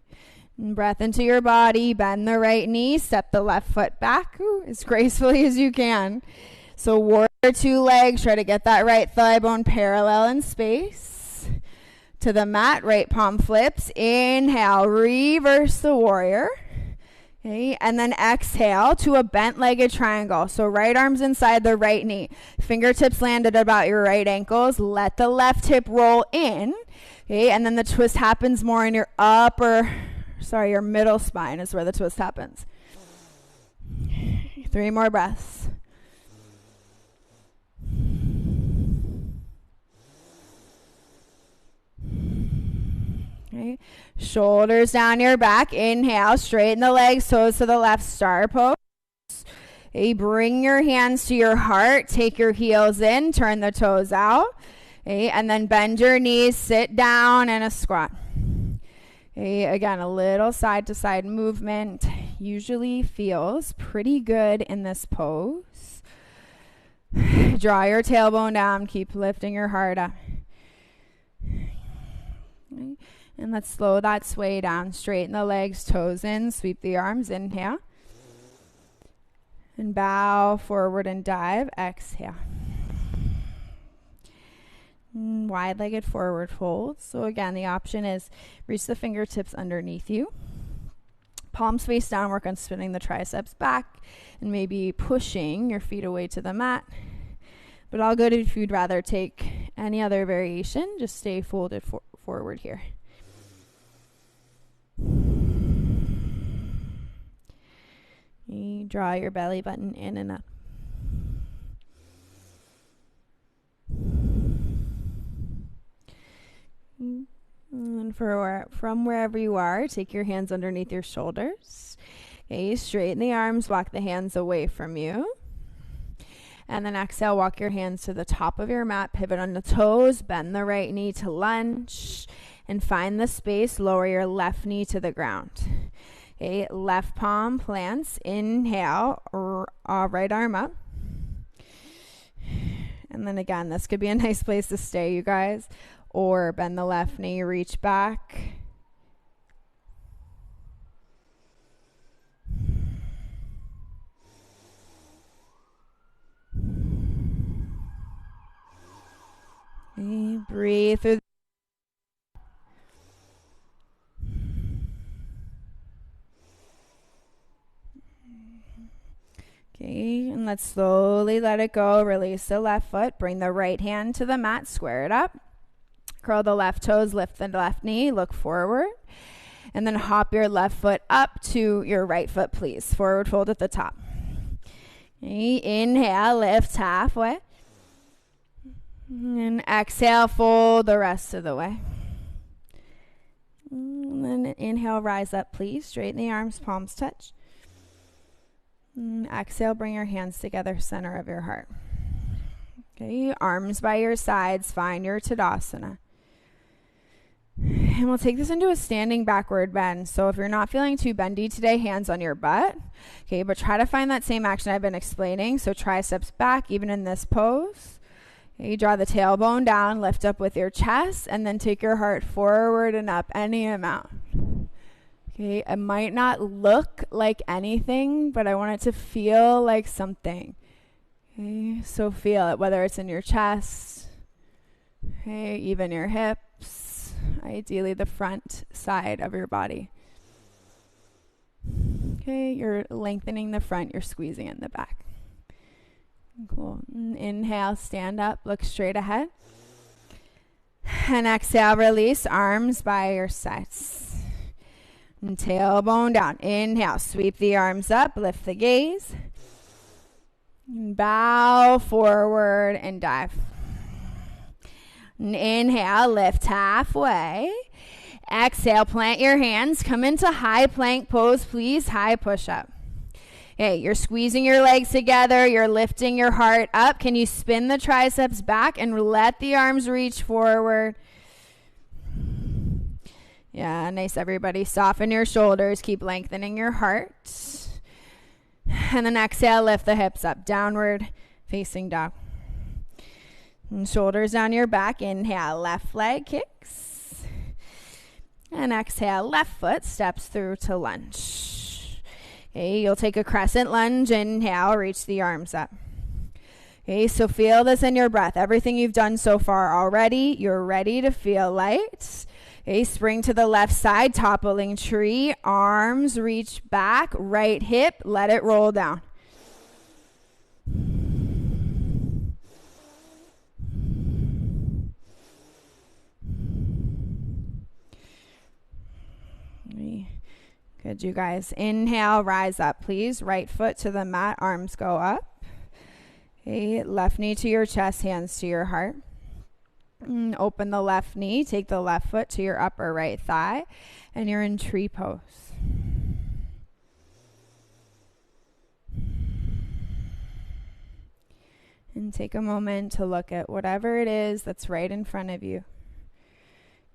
And breath into your body, bend the right knee, step the left foot back as gracefully as you can. So warrior two legs, try to get that right thigh bone parallel in space. To the mat, right palm flips. Inhale, reverse the warrior. Okay, and then exhale to a bent-legged triangle. So right arm's inside the right knee. Fingertips landed about your right ankles. Let the left hip roll in. Okay, and then the twist happens more in your your middle spine is where the twist happens. 3 more breaths. Okay. Shoulders down your back. Inhale, straighten the legs, toes to the left, star pose. Okay, bring your hands to your heart. Take your heels in, turn the toes out. Okay, and then bend your knees, sit down in a squat. Okay, again, a little side to side movement usually feels pretty good in this pose. Draw your tailbone down, keep lifting your heart up. Okay. And let's slow that sway down. Straighten the legs, toes in, sweep the arms, inhale. And bow forward and dive, exhale. Wide-legged forward fold. So again, the option is reach the fingertips underneath you. Palms face down, work on spinning the triceps back and maybe pushing your feet away to the mat. But all good if you'd rather take any other variation. Just stay folded forward here. You draw your belly button in and up. And from wherever you are, take your hands underneath your shoulders. Okay, straighten the arms, walk the hands away from you. And then exhale, walk your hands to the top of your mat, pivot on the toes, bend the right knee to lunge, and find the space, lower your left knee to the ground. Okay, left palm plants, inhale, right arm up. And then again, this could be a nice place to stay, you guys. Or bend the left knee, reach back. Okay, breathe through. Okay, and let's slowly let it go. Release the left foot. Bring the right hand to the mat. Square it up. Curl the left toes. Lift the left knee. Look forward. And then hop your left foot up to your right foot, please. Forward fold at the top. Okay, inhale, lift halfway. And exhale, fold the rest of the way. And then inhale, rise up, please. Straighten the arms, palms touch. And exhale, bring your hands together, center of your heart. Okay, arms by your sides, find your Tadasana. And we'll take this into a standing backward bend. So if you're not feeling too bendy today, hands on your butt. Okay, but try to find that same action I've been explaining. So triceps back, even in this pose. Okay, you draw the tailbone down, lift up with your chest, and then take your heart forward and up any amount. Okay, it might not look like anything, but I want it to feel like something. Okay, so feel it, whether it's in your chest, okay, even your hips, ideally the front side of your body. Okay, you're lengthening the front, you're squeezing in the back. Cool. Inhale, stand up, look straight ahead. And exhale, release, arms by your sides. And tailbone down. Inhale, sweep the arms up, lift the gaze. And bow forward and dive. And inhale, lift halfway. Exhale, plant your hands. Come into high plank pose, please. High push-up. Okay, you're squeezing your legs together. You're lifting your heart up. Can you spin the triceps back and let the arms reach forward? Yeah, nice, everybody. Soften your shoulders. Keep lengthening your heart. And then exhale, lift the hips up. Downward facing dog. And shoulders down your back. Inhale, left leg kicks. And exhale, left foot steps through to lunge. Okay, you'll take a crescent lunge. Inhale, reach the arms up. Okay, so feel this in your breath. Everything you've done so far already, you're ready to feel light. Okay, spring to the left side, toppling tree, arms reach back, right hip, let it roll down. Good, you guys. Inhale, rise up, please. Right foot to the mat, arms go up. Okay, left knee to your chest, hands to your heart. Open the left knee, take the left foot to your upper right thigh, and you're in tree pose. And take a moment to look at whatever it is that's right in front of you.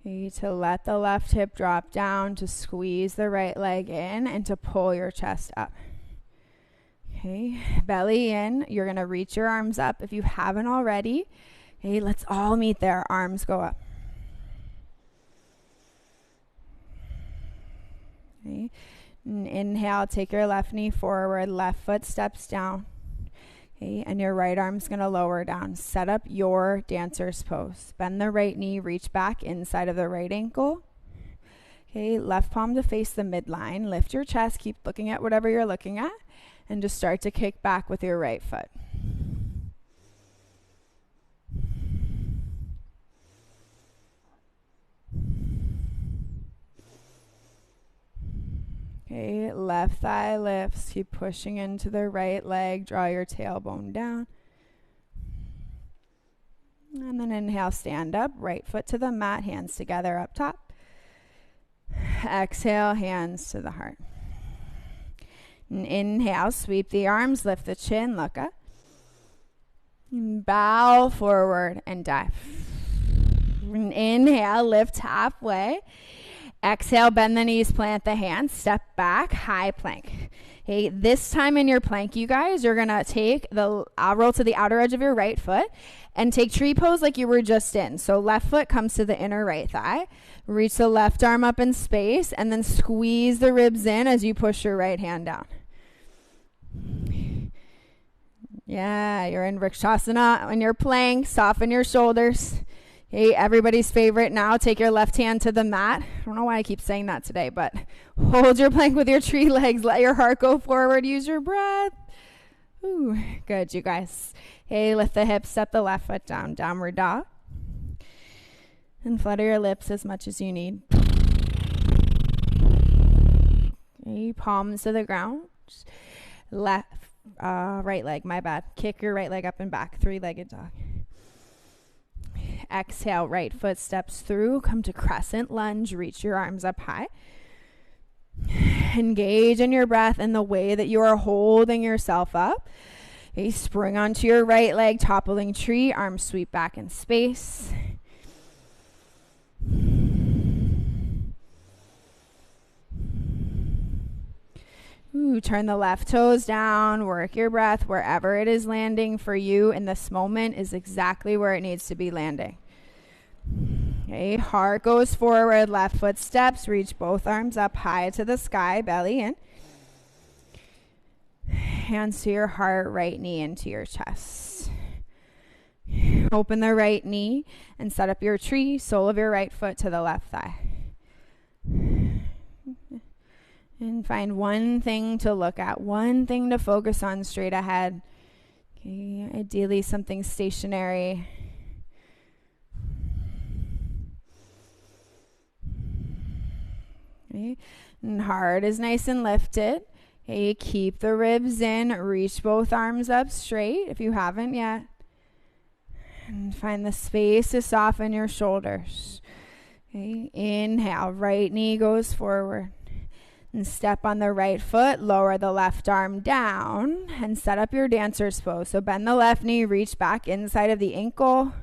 Okay, to let the left hip drop down, to squeeze the right leg in, and to pull your chest up. Okay, belly in. You're going to reach your arms up if you haven't already. Okay, let's all meet there. Arms go up. Okay, and inhale, take your left knee forward, left foot steps down. Okay, and your right arm's going to lower down. Set up your dancer's pose. Bend the right knee, reach back inside of the right ankle. Okay, left palm to face the midline. Lift your chest, keep looking at whatever you're looking at, and just start to kick back with your right foot. Okay, left thigh lifts. Keep pushing into the right leg. Draw your tailbone down. And then inhale, stand up. Right foot to the mat, hands together up top. Exhale, hands to the heart. And inhale, sweep the arms, lift the chin, look up. And bow forward and dive. And inhale, lift halfway. Exhale, bend the knees, plant the hands, step back, high plank. Okay, this time in your plank, you guys, you're going to take the roll to the outer edge of your right foot and take tree pose like you were just in. So left foot comes to the inner right thigh. Reach the left arm up in space and then squeeze the ribs in as you push your right hand down. Yeah, you're in Vrikshasana on your plank. Soften your shoulders. Okay, everybody's favorite now, take your left hand to the mat. I don't know why I keep saying that today, but hold your plank with your tree legs. Let your heart go forward. Use your breath. Ooh, good, you guys. Okay, lift the hips, step the left foot down. Downward dog. And flutter your lips as much as you need. Okay, palms to the ground. Right leg, my bad. Kick your right leg up and back. Three-legged dog. Exhale, right foot steps through. Come to crescent lunge. Reach your arms up high. Engage in your breath and the way that you are holding yourself up. Okay, spring onto your right leg, toppling tree. Arms sweep back in space. Ooh, turn the left toes down, work your breath. Wherever it is landing for you in this moment is exactly where it needs to be landing. Okay, heart goes forward, left foot steps, reach both arms up high to the sky, belly in. Hands to your heart, right knee into your chest. Open the right knee and set up your tree, sole of your right foot to the left thigh. And find one thing to look at, one thing to focus on straight ahead. Okay, ideally something stationary. Okay, and heart is nice and lifted. Okay, keep the ribs in, reach both arms up straight if you haven't yet. And find the space to soften your shoulders. Okay, inhale, right knee goes forward. And step on the right foot, lower the left arm down, and set up your dancer's pose. So bend the left knee, reach back inside of the ankle.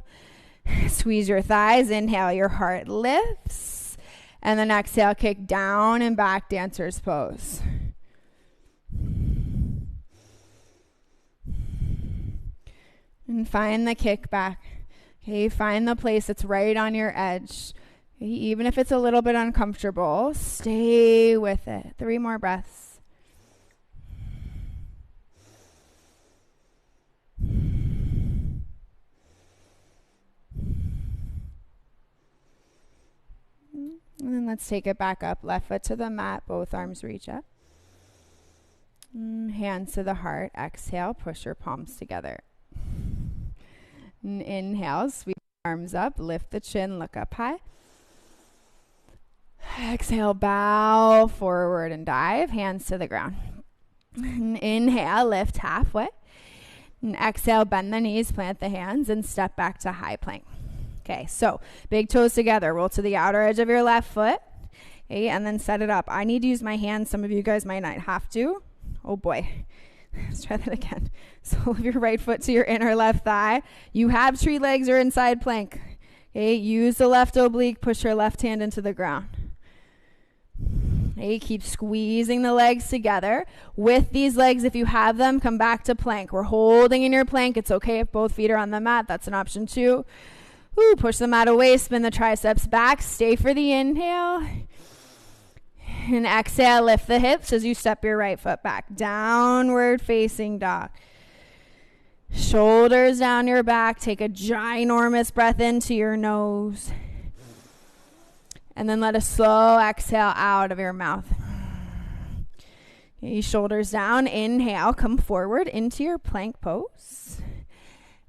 Squeeze your thighs, inhale, your heart lifts. And then exhale, kick down and back, dancer's pose. And find the kick back. Okay, find the place that's right on your edge. Okay, even if it's a little bit uncomfortable, stay with it. 3 more breaths. And then let's take it back up. Left foot to the mat, both arms reach up. Hands to the heart. Exhale, push your palms together. And inhale, sweep arms up, lift the chin, look up high. Exhale, bow forward and dive, hands to the ground. And inhale, lift halfway. And exhale, bend the knees, plant the hands, and step back to high plank. Okay, so big toes together. Roll to the outer edge of your left foot. Okay, and then set it up. I need to use my hands. Some of you guys might not have to. Oh boy. Let's try that again. Sole of your right foot to your inner left thigh. You have tree legs or inside plank. Okay, use the left oblique, push your left hand into the ground. Okay, keep squeezing the legs together. With these legs, if you have them, come back to plank. We're holding in your plank. It's okay if both feet are on the mat. That's an option too. Woo, push the mat away, spin the triceps back. Stay for the inhale. And exhale, lift the hips as you step your right foot back. Downward facing dog. Shoulders down your back. Take a ginormous breath into your nose. And then let a slow exhale out of your mouth. Okay, shoulders down. Inhale, come forward into your plank pose.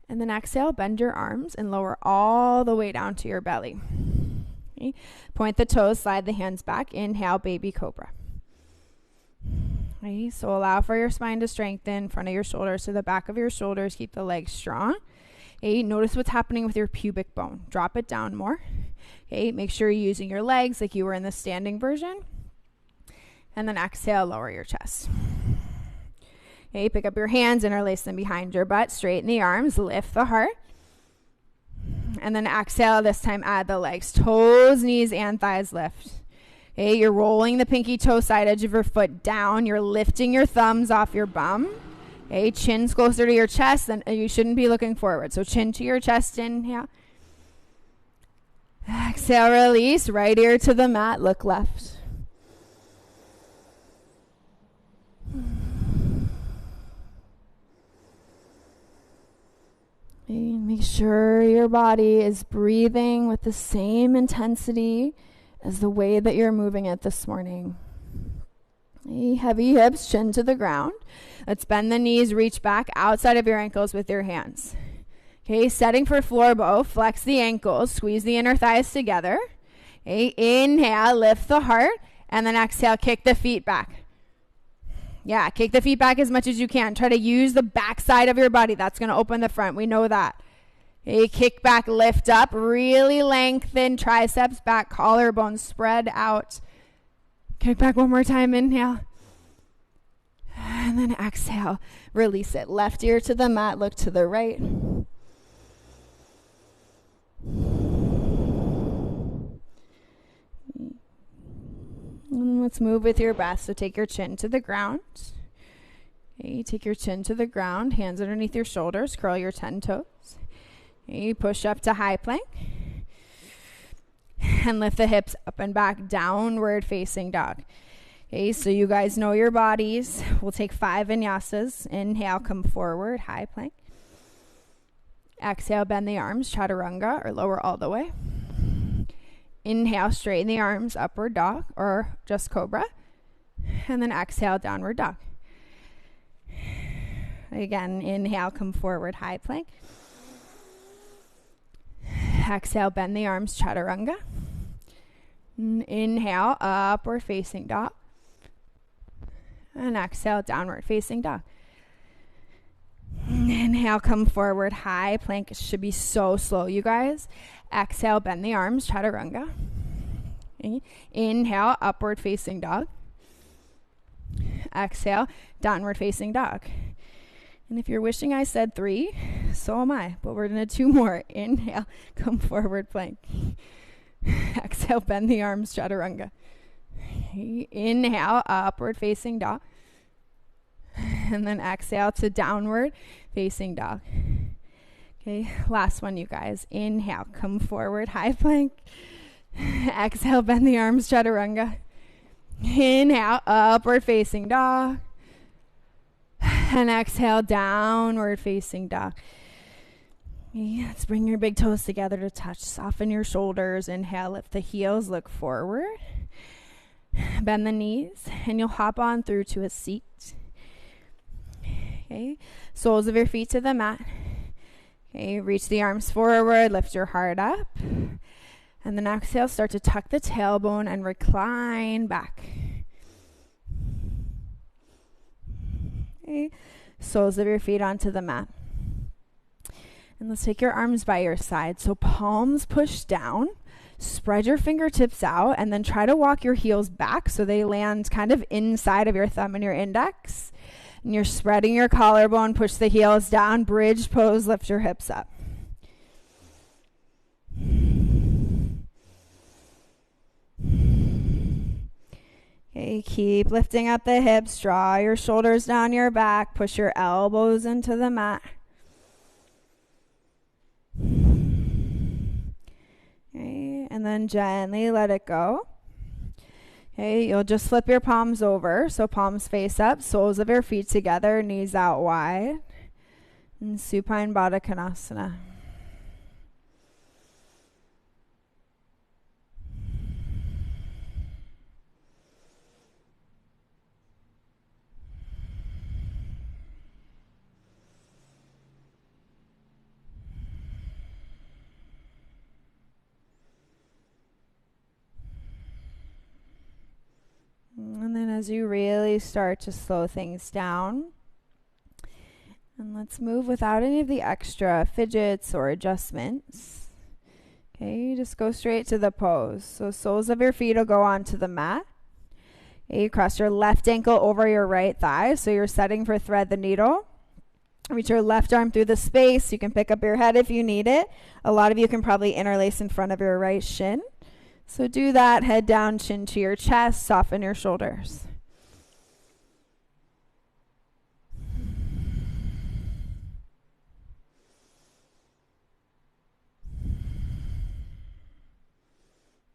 And then exhale, bend your arms and lower all the way down to your belly. Okay. Point the toes, slide the hands back. Inhale, baby cobra. Okay, so allow for your spine to strengthen, front of your shoulders to the back of your shoulders. Keep the legs strong. Okay, notice what's happening with your pubic bone. Drop it down more. Okay, make sure you're using your legs like you were in the standing version. And then exhale, lower your chest. Okay, pick up your hands, interlace them behind your butt, straighten the arms, lift the heart. And then exhale, this time add the legs. Toes, knees, and thighs lift. Okay, you're rolling the pinky toe side edge of your foot down. You're lifting your thumbs off your bum. Okay, chin's closer to your chest, and you shouldn't be looking forward. So chin to your chest, inhale. Exhale, release. Right ear to the mat, look left. Make sure your body is breathing with the same intensity as the way that you're moving it this morning. Heavy hips, chin to the ground. Let's bend the knees, reach back outside of your ankles with your hands. Okay, setting for floor bow, flex the ankles, squeeze the inner thighs together. Okay, inhale, lift the heart, and then exhale, kick the feet back. Yeah, kick the feet back as much as you can. Try to use the back side of your body. That's going to open the front. We know that. Okay, kick back, lift up, really lengthen triceps back, collarbone spread out. Kick back one more time, inhale. And then exhale, release it. Left ear to the mat, look to the right. And let's move with your breath. So take your chin to the ground. Okay, take your chin to the ground, hands underneath your shoulders, curl your 10 toes. Okay, push up to high plank. And lift the hips up and back, downward facing dog. Okay, so you guys know your bodies. We'll take 5 vinyasas. Inhale, come forward, high plank. Exhale, bend the arms, chaturanga, or lower all the way. Inhale, straighten the arms, upward dog, or just cobra. And then exhale, downward dog. Again, inhale, come forward, high plank. Exhale, bend the arms, chaturanga. Inhale, upward facing dog. And exhale, downward facing dog. Inhale, come forward, high plank. It should be so slow, you guys. Exhale, bend the arms, chaturanga. Okay. Inhale, upward facing dog. Exhale, downward facing dog. And if you're wishing I said 3, so am I. But we're going to do 2 more. Inhale, come forward, plank. Exhale, bend the arms, chaturanga. Okay. Inhale, upward facing dog. And then exhale to downward facing dog. Okay, last one, you guys. Inhale, come forward, high plank. Exhale, bend the arms, chaturanga. Inhale, upward facing dog. And exhale, downward facing dog. Okay, let's bring your big toes together to touch. Soften your shoulders. Inhale, lift the heels, look forward. Bend the knees, and you'll hop on through to a seat. Okay, soles of your feet to the mat. Okay, reach the arms forward, lift your heart up. And then exhale, start to tuck the tailbone and recline back. Okay, soles of your feet onto the mat. And let's take your arms by your side. So palms push down, spread your fingertips out, and then try to walk your heels back so they land kind of inside of your thumb and your index. And you're spreading your collarbone, push the heels down, bridge pose, lift your hips up. Okay, keep lifting up the hips, draw your shoulders down your back, push your elbows into the mat. Okay, and then gently let it go. Okay, you'll just flip your palms over, so palms face up, soles of your feet together, knees out wide, and Supine Baddha Konasana. And then as you really start to slow things down, and let's move without any of the extra fidgets or adjustments. Okay, just go straight to the pose. So soles of your feet will go onto the mat. Okay, you cross your left ankle over your right thigh, so you're setting for thread the needle. Reach your left arm through the space. You can pick up your head if you need it. A lot of you can probably interlace in front of your right shin. So do that, head down, chin to your chest, soften your shoulders.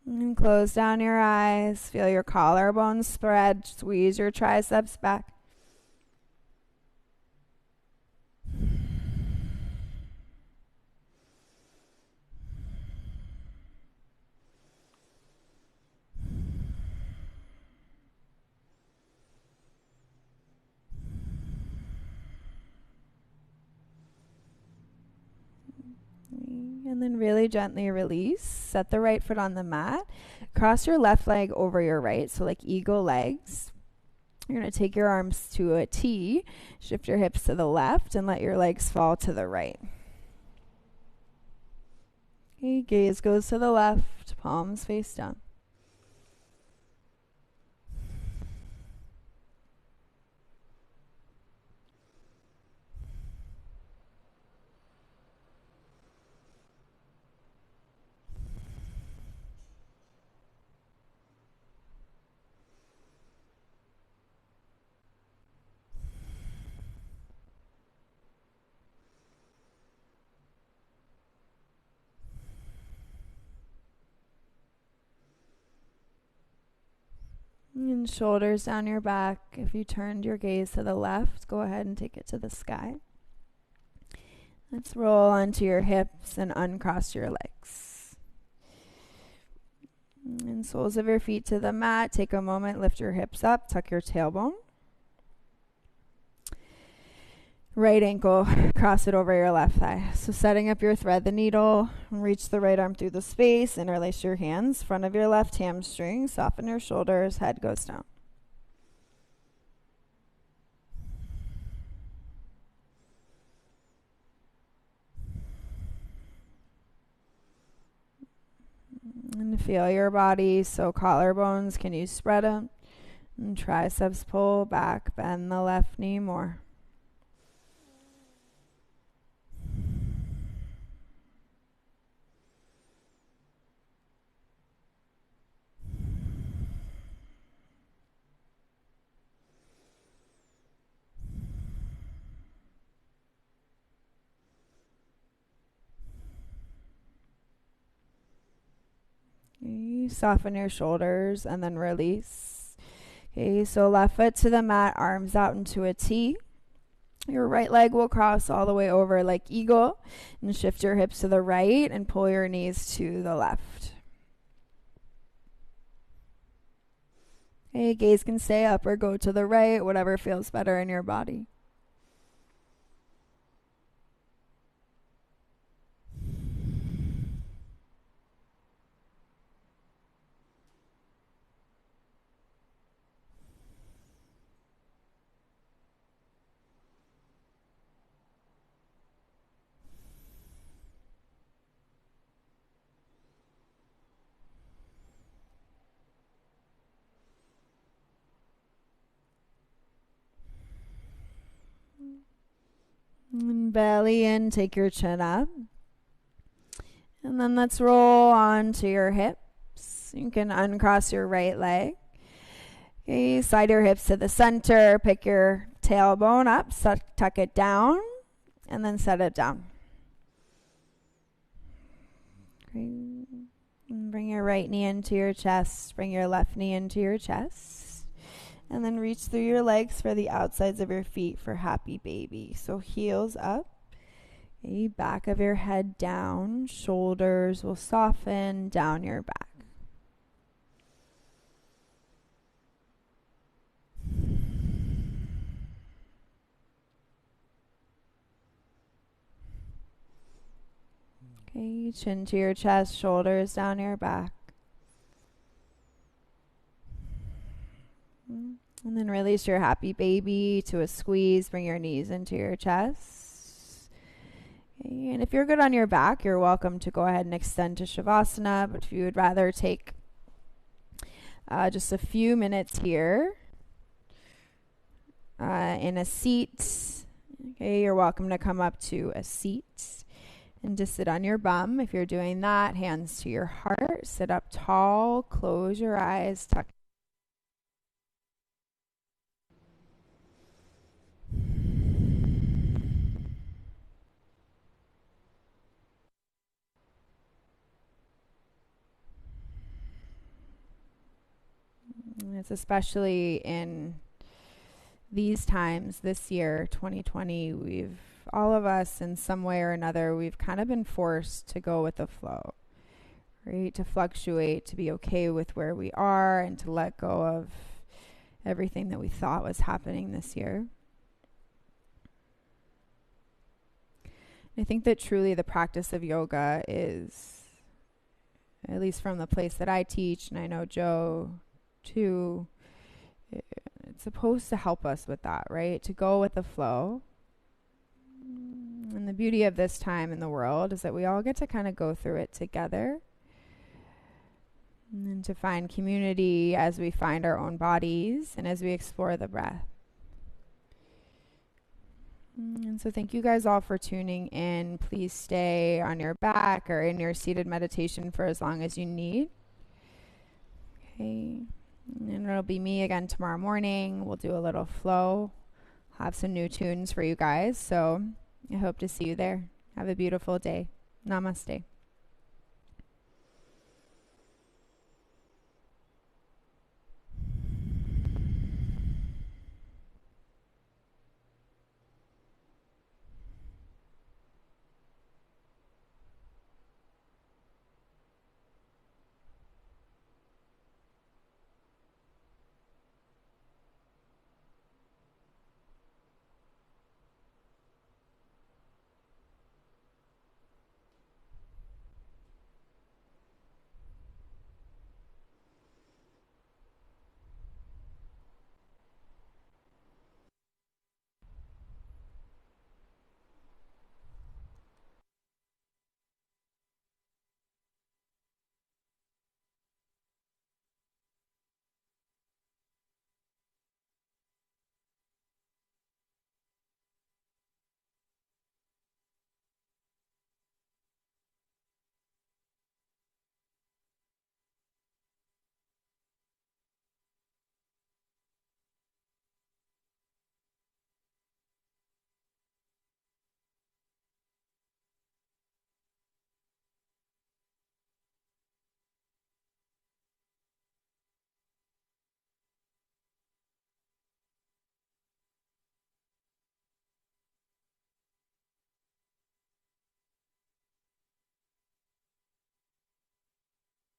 And close down your eyes, feel your collarbones spread, squeeze your triceps back. And then really gently release. Set the right foot on the mat. Cross your left leg over your right, so like eagle legs. You're going to take your arms to a T, shift your hips to the left, and let your legs fall to the right. Okay, gaze goes to the left, palms face down. And shoulders down your back. If you turned your gaze to the left, go ahead and take it to the sky. Let's roll onto your hips and uncross your legs. And soles of your feet to the mat. Take a moment, lift your hips up, tuck your tailbone. Right ankle, cross it over your left thigh. So setting up your thread the needle, reach the right arm through the space, interlace your hands, front of your left hamstring, soften your shoulders, head goes down. And feel your body, so collarbones, can you spread them? And triceps pull back, bend the left knee more. Okay, soften your shoulders and then release. Okay, so left foot to the mat, arms out into a T. Your right leg will cross all the way over like eagle, and shift your hips to the right and pull your knees to the left. Okay, gaze can stay up or go to the right, whatever feels better in your body. Belly in, take your chin up. And then let's roll onto your hips. You can uncross your right leg. Okay, slide your hips to the center, pick your tailbone up, tuck it down, and then set it down. Okay. Bring your right knee into your chest, bring your left knee into your chest, and then reach through your legs for the outsides of your feet for happy baby. So heels up, okay, back of your head down, shoulders will soften down your back. Okay, chin to your chest, shoulders down your back. And then release your happy baby to a squeeze. Bring your knees into your chest. Okay, and if you're good on your back, you're welcome to go ahead and extend to Shavasana. But if you would rather take just a few minutes here in a seat, okay, you're welcome to come up to a seat. And just sit on your bum. If you're doing that, hands to your heart. Sit up tall. Close your eyes. Tuck. It's especially in these times this year, 2020, all of us in some way or another, we've kind of been forced to go with the flow, right? To fluctuate, to be okay with where we are, and to let go of everything that we thought was happening this year. I think that truly the practice of yoga is, at least from the place that I teach, and I know Joe too, it's supposed to help us with that, right? To go with the flow. And the beauty of this time in the world is that we all get to kind of go through it together, and to find community as we find our own bodies and as we explore the breath. And so thank you guys all for tuning in. Please stay on your back or in your seated meditation for as long as you need. Okay. And it'll be me again tomorrow morning. We'll do a little flow. Have some new tunes for you guys. So I hope to see you there. Have a beautiful day. Namaste.